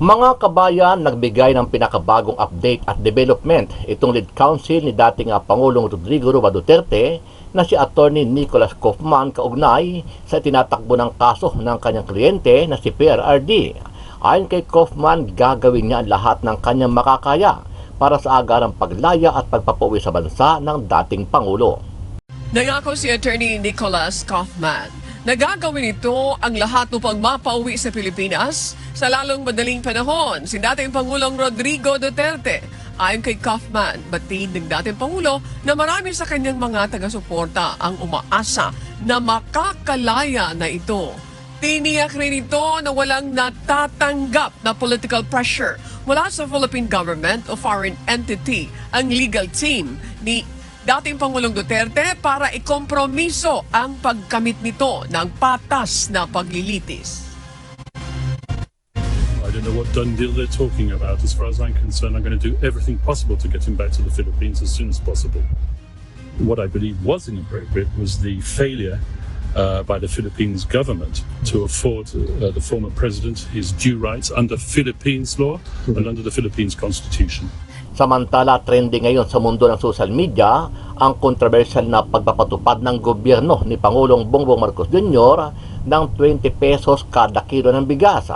Mga kabayan, nagbigay ng pinakabagong update at development itong lead counsel ni dating Pangulong Rodrigo Roa Duterte na si Atty. Nicholas Kaufman kaugnay sa tinatakbo ng kaso ng kanyang kliyente na si PRRD. Ayon kay Kaufman, gagawin niya ang lahat ng kanyang makakaya para sa agarang paglaya at pagpapauwi sa bansa ng dating Pangulo. Nangako si Atty. Nicholas Kaufman na gagawin ito ang lahat upang mapauwi sa Pilipinas sa lalong madaling panahon si dating Pangulong Rodrigo Duterte. Ayon kay Kaufman, batid ng dating Pangulo na marami sa kanyang mga taga-suporta ang umaasa na makakalaya na ito. Tiniyak rin ito na walang natatanggap na political pressure mula sa Philippine government o foreign entity ang legal team ni dating Pangulong Duterte para ikompromiso ang pagkamit nito ng patas na paglilitis. I don't know what done deal they're talking about. As far as I'm concerned, I'm going to do everything possible to get him back to the Philippines as soon as possible. What I believe was inappropriate was the failure by the Philippines government to afford the former president his due rights under Philippines law and under the Philippines Constitution. Samantala, trending ngayon sa mundo ng social media ang controversial na pagpapatupad ng gobyerno ni Pangulong Bongbong Marcos Jr. ng 20 pesos kada kilo ng bigas.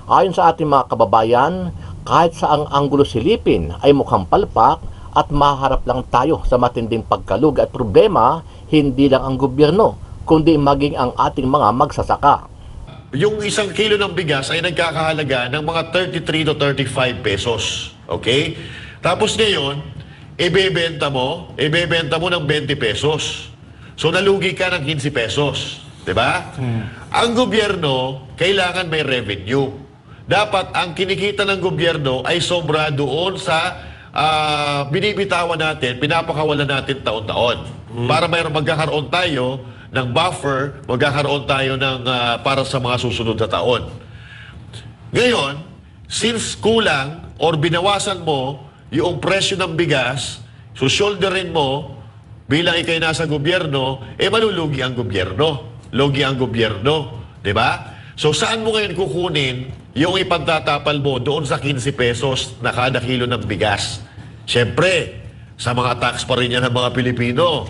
Ayon sa ating mga kababayan, kahit saang anggulo silipin ay mukhang palpak at maharap lang tayo sa matinding pagkalug at problema, hindi lang ang gobyerno, kundi maging ang ating mga magsasaka. Yung isang kilo ng bigas ay nagkakahalaga ng mga 33 to 35 pesos. Okay? Tapos ngayon, ibebenta mo ng 20 pesos. So nalugi ka ng 15 pesos. Diba? Ang gobyerno, kailangan may revenue. Dapat ang kinikita ng gobyerno ay sobra doon sa binibitawan natin, pinapakawalan natin taon-taon. Para magkakaroon tayo ng buffer, magkakaroon tayo ng para sa mga susunod na taon. Ngayon, since kulang or binawasan mo yung presyo ng bigas, so shoulderin mo bilang ikay nasa gobyerno, malulugi ang gobyerno. Lugi ang gobyerno. Diba? So saan mo ngayon kukunin yung ipagtatapal mo doon sa 15 pesos na kada kilo ng bigas? Siyempre, sa mga tax pa rin yan ng mga Pilipino.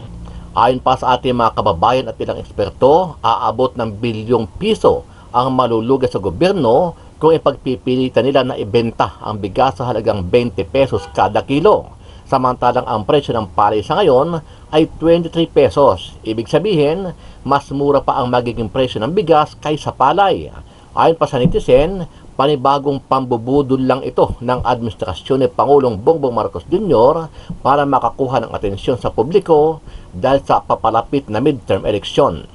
Ayon pa sa ating mga kababayan at ilang eksperto, aabot ng bilyong piso ang malulugi sa gobyerno kung ipagpipilitan nila na ibenta ang bigas sa halagang 20 pesos kada kilo. Samantalang ang presyo ng palay sa ngayon ay 23 pesos. Ibig sabihin, mas mura pa ang magiging presyo ng bigas kaysa palay. Ayon pa sa netizen, panibagong pambubudol lang ito ng administrasyon ni Pangulong Bongbong Marcos Jr. para makakuha ng atensyon sa publiko dahil sa papalapit na midterm election.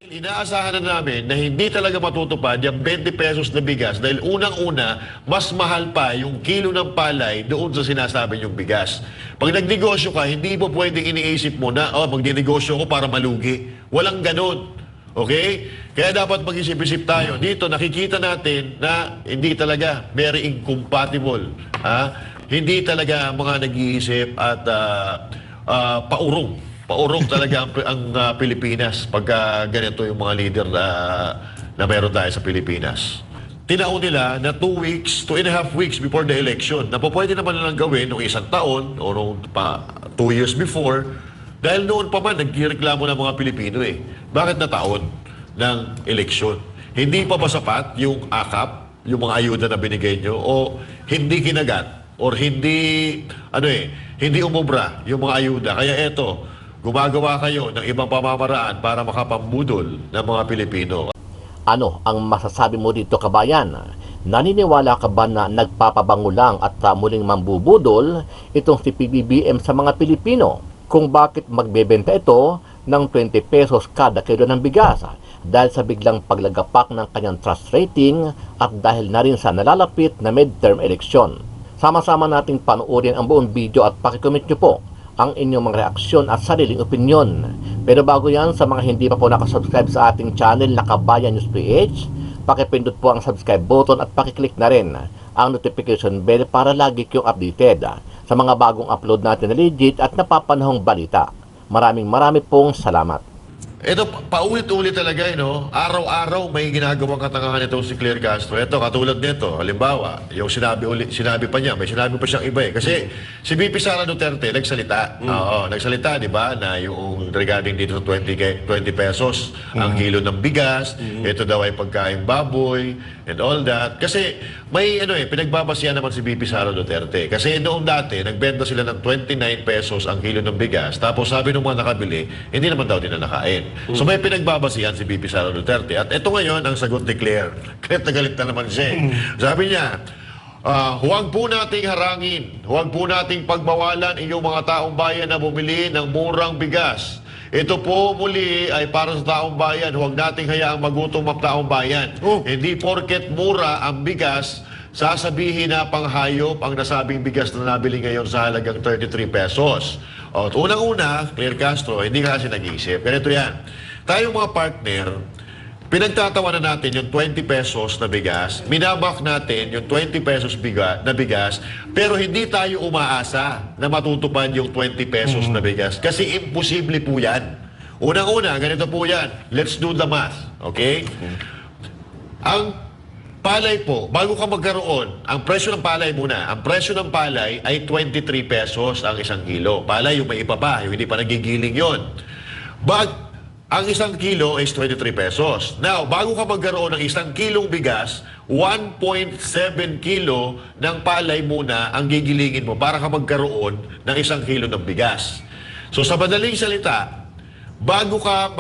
Inaasahan na namin na hindi talaga matutupad yung 20 pesos na bigas dahil unang-una, mas mahal pa yung kilo ng palay doon sa sinasabi yung bigas. Pag nagnegosyo ka, hindi mo pwedeng iniisip mo na, magnenegosyo ko para malugi. Walang ganun. Okay? Kaya dapat mag-isip-isip tayo. Dito, nakikita natin na hindi talaga very incompatible. Hindi talaga mga nag-iisip at paurong. Paurong talaga ang Pilipinas pagka ganito yung mga leader na meron tayo sa Pilipinas. Tinaon nila na 2 weeks, 2.5 weeks before the election, na pwede naman nilang gawin noong isang taon o noong 2 years before, dahil noon pa man nagreklamo ng mga Pilipino Bakit na taon ng eleksyon? Hindi pa ba sapat yung akap, yung mga ayuda na binigay nyo, o hindi kinagat, or hindi umubra yung mga ayuda? Kaya eto, gumagawa kayo ng ibang pamamaraan para makapambudol ng mga Pilipino. Ano ang masasabi mo dito, kabayan? Naniniwala ka ba na nagpapabango lang at muling mambubudol itong si PBBM sa mga Pilipino? Kung bakit magbebenta ito ng 20 pesos kada kilo ng bigas dahil sa biglang paglagapak ng kanyang trust rating at dahil na rin sa nalalapit na midterm election. Sama-sama nating panoorin ang buong video at pakicomment nyo po ang inyong mga reaksyon at sariling opinyon. Pero bago yan, sa mga hindi pa po nakasubscribe sa ating channel na Kabayan News PH, pakipindot po ang subscribe button at pakiclick na rin ang notification bell para lagi kayong updated sa mga bagong upload natin na legit at napapanahong balita. Maraming pong salamat. Ito, paulit-ulit talaga, araw-araw may ginagawang katangahan itong si Claire Castro. Ito, katulad nito, halimbawa, yung sinabi pa niya, may sinabi pa siyang iba eh. Kasi si VP Sara Duterte, nagsalita. Oo, nagsalita, di ba, na yung regarding dito sa 20 pesos ang kilo ng bigas, ito daw ay pagkain baboy, and all that. Kasi may, pinagbabasihan naman si VP Sara Duterte. Kasi noong dati, nagbenta sila ng 29 pesos ang kilo ng bigas. Tapos sabi ng mga nakabili, hindi naman daw din na nakain. So may pinagbabasihan si VP Sara Duterte. At ito ngayon ang sagot ni Claire. Galit na galit na naman siya. Sabi niya, huwag po nating harangin, huwag po nating pagbawalan inyong mga taong bayan na bumili ng murang bigas. Ito po muli ay para sa taong bayan. Huwag nating hayaang magutom ang taong bayan. Hindi porket mura ang bigas, sasabihin na panghayop ang nasabing bigas na nabili ngayon sa halagang 33 pesos. O, unang-una, Claire Castro, hindi ka kasi nag-iisip. Ganito yan. Tayong mga partner, pinagtatawanan natin yung 20 pesos na bigas, minabak natin yung 20 pesos na bigas, pero hindi tayo umaasa na matutupad yung 20 pesos na bigas. Kasi imposible po yan. Unang-una, ganito po yan. Let's do the math. Okay? Ang palay po, bago ka magkaroon, ang presyo ng palay muna, ang presyo ng palay ay 23 pesos ang isang kilo. Palay, yung may iba pa, yung hindi pa nagigiling yon. Ang isang kilo is 23 pesos. Now, bago ka magkaroon ng isang kilong bigas, 1.7 kilo ng palay muna ang gigilingin mo para ka magkaroon ng isang kilo ng bigas. So, sa madaling salita, bago ka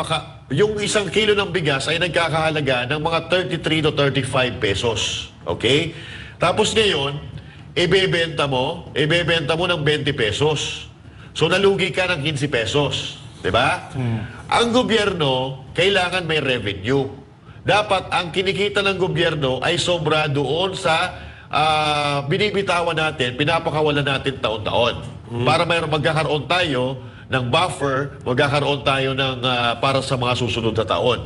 yung isang kilo ng bigas ay nagkakahalaga ng mga 33 to 35 pesos. Okay? Tapos ngayon, ibebenta mo ng 20 pesos. So nalugi ka ng 15 pesos. Diba? Ang gobyerno, kailangan may revenue. Dapat ang kinikita ng gobyerno ay sobra doon sa binibitawan natin, pinapakawalan natin taon-taon. Para magkakaroon tayo ng buffer, magkakaroon tayo ng para sa mga susunod na taon.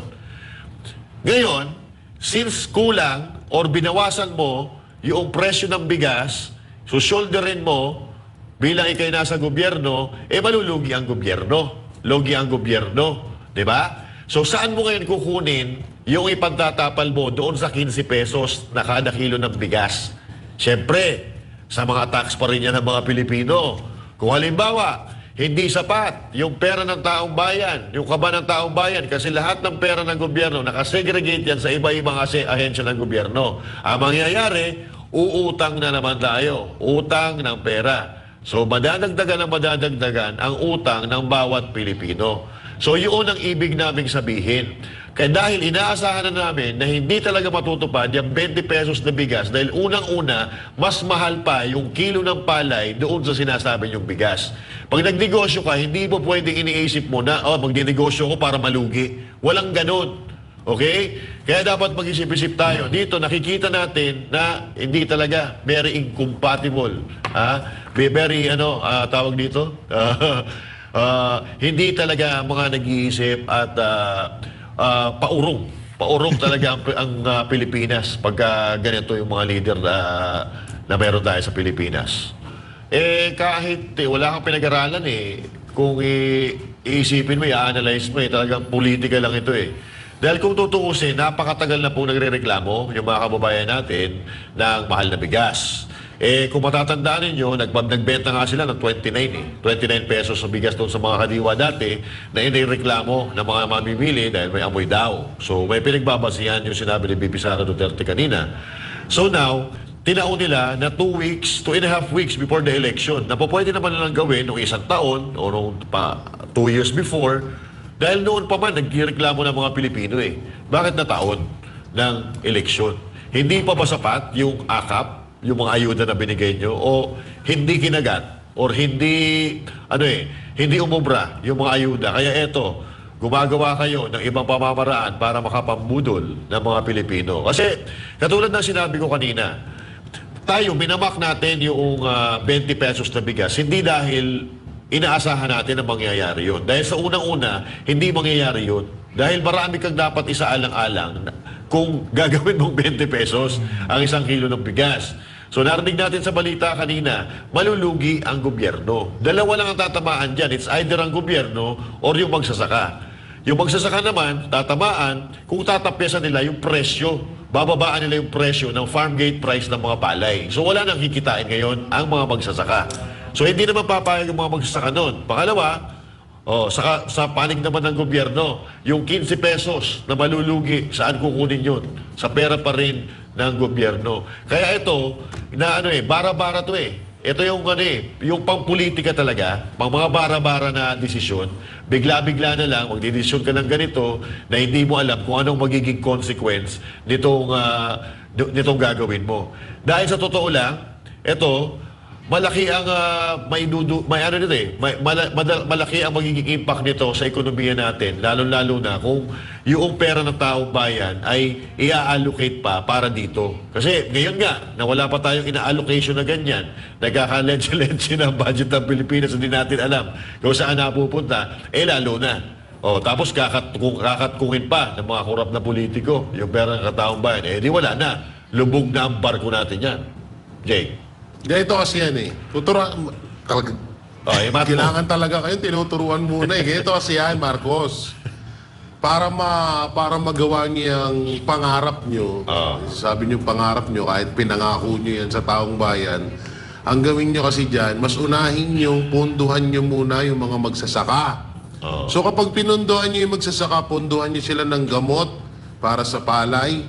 Ngayon, since kulang or binawasan mo yung presyo ng bigas, shoulderin mo bilang ikay nasa gobyerno, malulugi ang gobyerno. Logi ang gobyerno. Diba? So saan mo ngayon kukunin yung ipagtatapal mo doon sa 15 pesos na kada kilo ng bigas? Siyempre, sa mga tax pa rin yan ng mga Pilipino. Kung halimbawa, hindi sapat yung pera ng taong bayan, yung kaba ng taong bayan, kasi lahat ng pera ng gobyerno nakasegregate yan sa iba-ibang ahensya ng gobyerno. Ang mangyayari, uutang na naman tayo. Utang ng pera. So, madadagdagan ang utang ng bawat Pilipino. So, yun ang ibig naming sabihin. Kaya dahil inaasahan na namin na hindi talaga matutupad yung 20 pesos na bigas dahil unang-una, mas mahal pa yung kilo ng palay doon sa sinasabi yung bigas. Pag nagnegosyo ka, hindi mo pwedeng iniisip mo na, magninegosyo ko para malugi. Walang ganun. Okay? Kaya dapat mag-isip-isip tayo. Dito, nakikita natin na hindi talaga very incompatible. Very, tawag dito? Hindi talaga mga nag-iisip at paurong talaga ang Pilipinas pagka ganito yung mga leader na meron tayo sa Pilipinas. Kahit wala kang pinag-aralan kung iisipin mo, i-analyze mo, talagang politika lang ito Dahil kung tutuusin, napakatagal na po nagre-reklamo yung mga kababayan natin ng mahal na bigas. Kung matatandaan ninyo, nagbenta nga sila ng 29 pesos sa bigas doon sa mga kadiwa dati na inireklamo ng mga mamimili dahil may amoy daw. So may pinagbabasihan yung sinabi ni VP Sara Duterte kanina. So now, tinaon nila na 2.5 weeks before the election na pwede naman nilang gawin noong isang taon o noong 2 years before dahil noon pa man nagreklamo ng mga Pilipino Bakit na taon ng eleksyon? Hindi pa ba sapat yung akap, yung mga ayuda na binigay nyo o hindi kinagat or hindi umubra yung mga ayuda. Kaya eto, gumagawa kayo ng ibang pamamaraan para makapambudol ng mga Pilipino. Kasi katulad ng sinabi ko kanina, tayo minamak natin yung 20 pesos na bigas hindi dahil inaasahan natin na mangyayari yun. Dahil sa unang-una, hindi mangyayari yun. Dahil marami kang dapat isaalang-alang kung gagawin mong 20 pesos ang isang kilo ng bigas. So narinig natin sa balita kanina, malulugi ang gobyerno. Dalawa lang ang tatamaan dyan. It's either ang gobyerno or yung magsasaka. Yung magsasaka naman, tatamaan kung tatapyasan nila yung presyo. Bababaan nila yung presyo ng farm gate price ng mga palay. So wala nang kikitain ngayon ang mga magsasaka. So hindi naman papayag yung mga magsasaka noon. Pangalawa, sa panig naman ng gobyerno, yung 15 pesos na malulugi, saan kukunin yun? Sa pera pa rin ng gobyerno. Kaya ito, bara-bara to eh. Ito yung yung pang-politika talaga, pang mga bara-bara na desisyon, bigla-bigla na lang, magdidesisyon ka ng ganito na hindi mo alam kung anong magiging consequence nitong gagawin mo. Dahil sa totoo lang, ito, malaki ang malaki ang magiging impact nito sa ekonomiya natin, lalo-lalo na kung yung pera ng taong bayan ay i-allocate pa para dito. Kasi ngayon nga, na wala pa tayong ina-allocation na ganyan, nagkakalensi-lensi ng budget ng Pilipinas, hindi natin alam kung saan napupunta, lalo na. Tapos kakatkuhin pa ng mga korap na politiko yung pera ng kataong bayan, di wala na. Lubog na ang barko natin yan. Jay. Ganito kasi yan eh. Kailangan talaga kayo tinuturuan muna eh. Ganito kasi yan, Marcos. Para magawa niyo ang pangarap nyo, sabi niyo pangarap nyo, kahit pinangako nyo yan sa taong bayan, ang gawin nyo kasi dyan, mas unahin nyo, punduhan nyo muna yung mga magsasaka. So kapag pinunduhan nyo yung magsasaka, punduhan nyo sila ng gamot para sa palay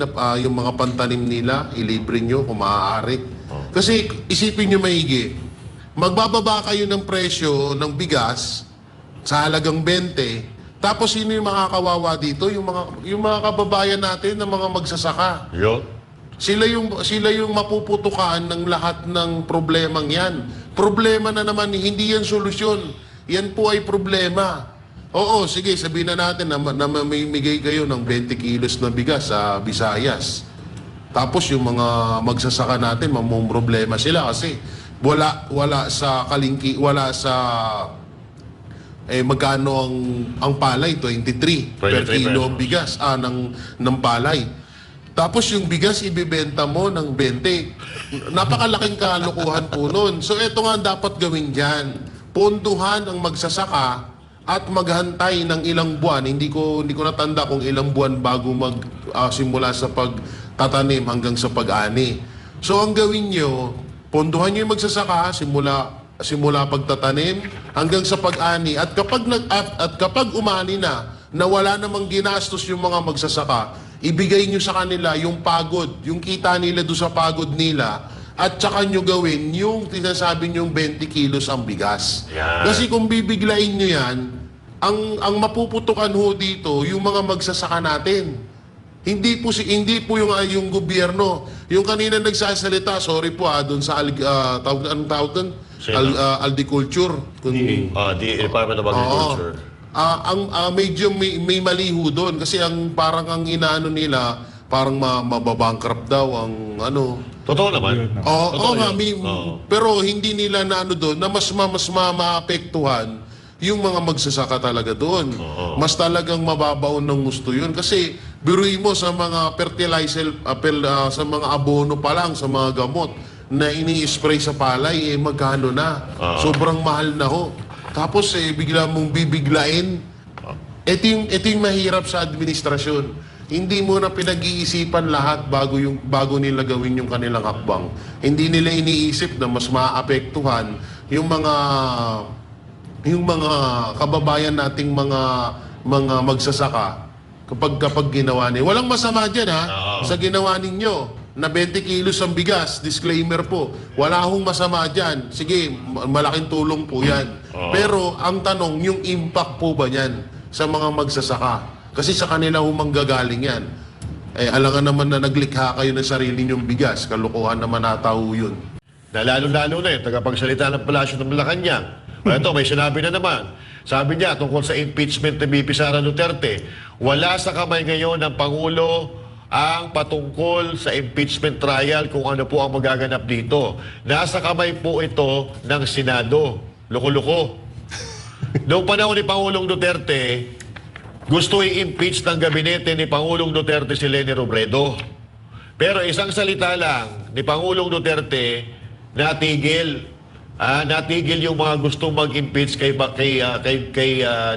na yung mga pantanim nila, ilibre nyo kung maaari. Kasi isipin nyo maigi, magbababa kayo ng presyo ng bigas sa halagang 20, tapos sino yung makakawawa dito? Yung mga kababayan natin na mga magsasaka. Sila yung mapuputukan ng lahat ng problemang yan. Problema na naman, hindi yan solusyon. Yan po ay problema. Oo, sige, sabihin na natin na mamimigay kayo ng 20 kilos na bigas sa Visayas. Tapos yung mga magsasaka natin, problema sila kasi wala sa magkano ang palay, 23 per kilo ang bigas ng palay. Tapos yung bigas ibibenta mo ng 20. Napakalaking kalokohan po nun. So ito nga dapat gawin diyan. Ponduhan ang magsasaka at maghantay ng ilang buwan. Hindi ko natanda kung ilang buwan bago simula sa pagtatanim hanggang sa pag-ani. So ang gawin nyo, ponduhan nyo yung magsasaka simula pagtatanim hanggang sa pag-ani. At kapag umani na wala namang ginastos yung mga magsasaka, ibigay nyo sa kanila yung pagod, yung kita nila doon sa pagod nila, at saka nyo gawin yung tinasabi nyo 20 kilos ang bigas. Yeah. Kasi kung bibiglain nyo yan, ang mapuputukan ho dito, yung mga magsasaka natin. Hindi po yung gobyerno. Yung kanina nagsasalita, sorry po doon sa anong tawag doon? Agriculture. Department of Agriculture. Medyo may mali ho doon kasi parang ang inaano nila, parang mababankrupt daw ang Totoo naman. Pero hindi nila na doon na mas maapektuhan yung mga magsasaka talaga doon. Mas talagang mababaon ng gusto yun. Kasi biruin mo sa mga fertilizer, sa mga abono pa lang, sa mga gamot na ini-spray sa palay, magkano na? Sobrang mahal na ho. Tapos bigla mong bibiglain. Ito yung mahirap sa administrasyon. Hindi mo na pinag-iisipan lahat bago nila gawin yung kanilang hakbang. Hindi nila iniisip na mas maapektuhan yung mga kababayan nating mga magsasaka kapag ginawa niya. Walang masama dyan sa ginawa ninyo na 20 kilos ang bigas. Disclaimer po, wala hong masama dyan. Sige, malaking tulong po yan. Pero ang tanong, yung impact po ba yan sa mga magsasaka? Kasi sa kanila humanggagaling yan. Alangan naman na naglikha kayo ng sarili nyong bigas. Kalukuhan naman nataho yun. Lalo-lalo na yung tagapagsalita ng Palasyo ng Malacanang. Ito, may sinabi na naman. Sabi niya, tungkol sa impeachment ni BP Sara Duterte, wala sa kamay ngayon ng Pangulo ang patungkol sa impeachment trial kung ano po ang magaganap dito. Nasa kamay po ito ng Senado. Loko-loko. Noong panahon ni Pangulong Duterte, gusto i-impeach ng gabinete ni Pangulong Duterte si Leni Robredo. Pero isang salita lang ni Pangulong Duterte natigil. natigil yung mga gustong mag-impeach kay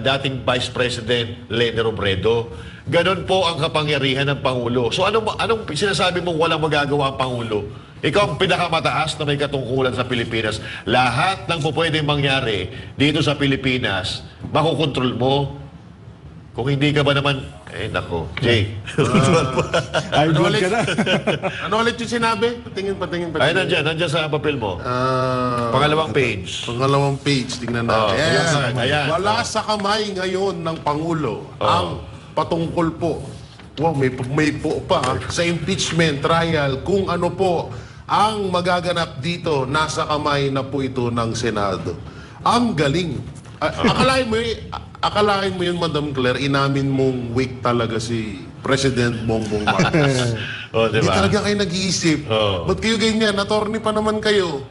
dating Vice President Leni Robredo. Ganon po ang kapangyarihan ng Pangulo. So anong sinasabi mong walang magagawa ang Pangulo? Ikaw ang pinakamataas na may katungkulan sa Pilipinas. Lahat ng pwedeng mangyari dito sa Pilipinas, makukontrol mo. Kung hindi ka ba naman, nako, Jay. Idol ka na. Ano ulit yung sinabi? Patingin. Ay, nandyan sa papel mo. Pangalawang page. Pangalawang page, tingnan natin. Ayan. Wala sa kamay ngayon ng Pangulo ang patungkol po. Wow, may po pa sa impeachment trial kung ano po ang magaganap dito. Nasa kamay na po ito ng Senado. Ang galing. Akalain mo yun, Madam Claire, inamin mong weak talaga si President Bongbong Marcos. Diba? Hindi talaga kayo nag-iisip. Ba't kayo ganyan? Attorney pa naman kayo.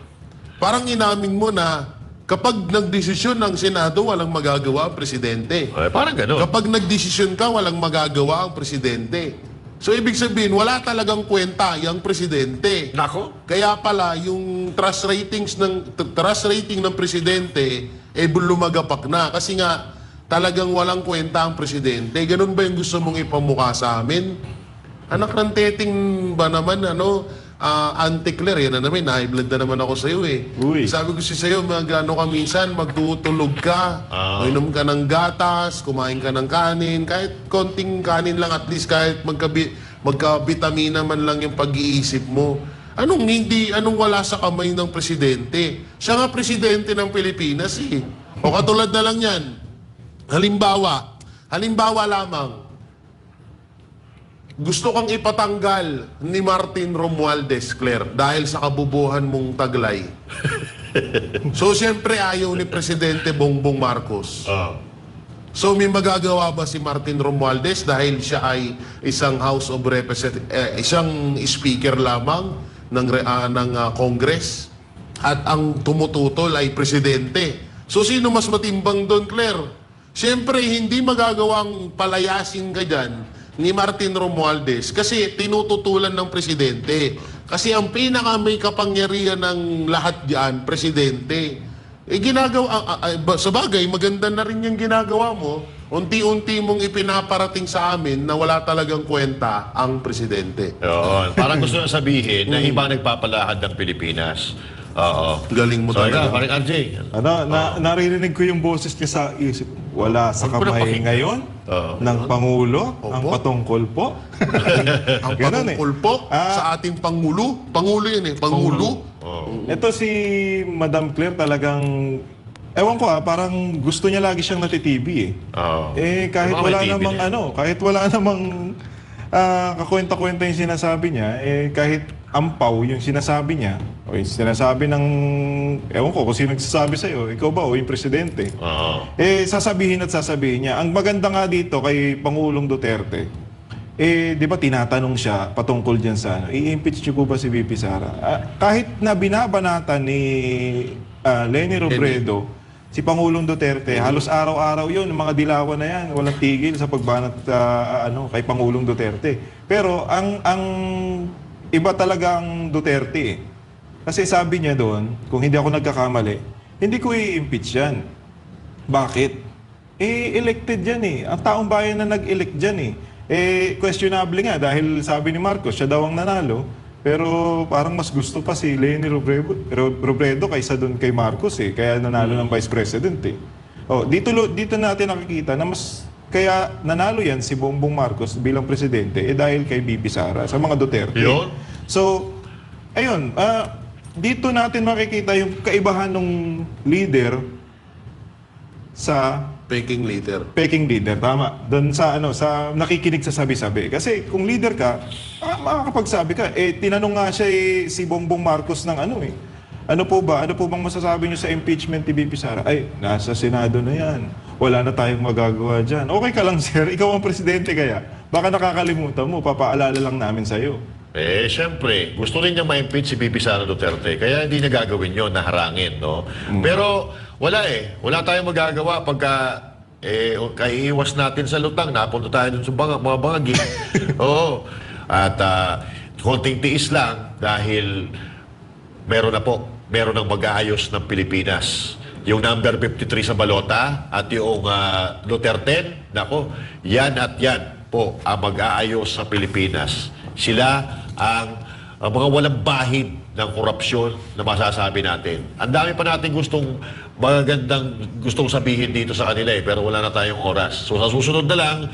Parang inamin mo na kapag nagdesisyon ng Senado, walang magagawa ang Presidente. Parang gano'n. Kapag nagdesisyon ka, walang magagawa ang Presidente. So, ibig sabihin, wala talagang kwenta yung Presidente. Nako. Kaya pala, yung trust rating ng Presidente, lumagapak na. Kasi nga, talagang walang kwenta ang Presidente. Ganun ba yung gusto mong ipamukha sa amin? Anak ng teting ba naman, anti-Claire, yan na naman, na-blood na naman ako sa'yo eh. Uy. Sabi ko sa'yo, minsan, magtutulog ka, inom ka ng gatas, kumain ka ng kanin, kahit konting kanin lang, at least kahit magka-vitamina man lang yung pag-iisip mo. Anong wala sa kamay ng Presidente? Siya nga Presidente ng Pilipinas eh. O katulad na lang yan. Halimbawa lamang, gusto kang ipatanggal ni Martin Romualdez, Claire, dahil sa kabubuhan mong taglay. So, siyempre ayaw ni Presidente Bongbong Marcos. So, may magagawa ba si Martin Romualdez dahil siya ay isang House of Representatives, isang speaker lamang ng Congress at ang tumututol ay Presidente? So, sino mas matimbang doon, Claire? Siyempre, hindi magagawang palayasin ka dyan ni Martin Romualdez kasi tinututulan ng Presidente. Kasi ang pinaka may kapangyarihan ng lahat diyan, Presidente. Sa bagay, maganda na rin yung ginagawa mo. Unti-unti mong ipinaparating sa amin na wala talagang kwenta ang Presidente. Yun. Parang gusto na sabihin na iba nagpapalahad ng Pilipinas. Galing mo So, talaga. parang RJ. Naririnig ko yung boses niya sa isip. Wala sa kamay ngayon ng Pangulo ang patungkol po. Ang Ganun patungkol po sa ating Pangulo. Pangulo yan eh. Pangulo. Ito si Madam Claire talagang, ewan ko parang gusto niya lagi siyang natitv eh. Kahit Baka may wala TV namang na. kahit wala namang kakwenta-kwenta yung sinasabi niya, kahit ampaw yung sinasabi niya, o yung sinasabi ng, ewan ko kung sino nagsasabi sa'yo, ikaw ba o yung Presidente? Sasabihin at sasabihin niya. Ang maganda nga dito kay Pangulong Duterte, di ba tinatanong siya patungkol dyan sa i-impeach niyo po ba si VP Sara? Kahit na binabanatan ni Leni Robredo, si Pangulong Duterte, halos araw-araw yun, mga dilawan na yan, walang tigil sa pagbanat kay Pangulong Duterte. Pero ang iba talaga ang Duterte eh. Kasi sabi niya doon, kung hindi ako nagkakamali, hindi ko i-impeach yan. Bakit? Elected yan eh. Ang taong bayan na nag-elect dyan eh. Questionable nga dahil sabi ni Marcos, siya daw ang nanalo. Pero parang mas gusto pa si Leni Robredo kaysa doon kay Marcos eh. Kaya nanalo ng Vice President eh. Dito natin nakikita na mas kaya nanalo yan si Bongbong Marcos bilang presidente dahil kay VP Sara sa mga Duterte. Yun. So, ayun, dito natin makikita yung kaibahan ng leader sa Peking leader. peking leader, tama. Doon sa sa nakikinig sa sabi-sabi. Kasi kung leader ka, makakapagsabi ka. Tinanong nga siya si Bongbong Marcos ng ano po bang masasabi niyo sa impeachment ni VP Sara? Ay, nasa Senado na yan. Wala na tayong magagawa dyan. Okay ka lang, sir. Ikaw ang presidente kaya. Baka nakakalimutan mo, papaalala lang namin sa'yo. Siyempre, gusto rin niya ma-impeach si VP Sara Duterte, kaya hindi niya gagawin yun, naharangin, no? Pero, wala Wala tayong magagawa pagka, kaiiwas natin sa lutang, napunta tayo dun sa mga bangagi. Oo. At, konting tiis lang, dahil meron na po. Meron ng mag-aayos ng Pilipinas. Yung number 53 sa balota at yung Duterte, nako, yan at yan po ang mag-aayos sa Pilipinas. Sila ang mga walang bahid ng korupsyon na masasabi natin. Ang dami pa natin gustong sabihin dito sa kanila pero wala na tayong oras. So sa susunod na lang,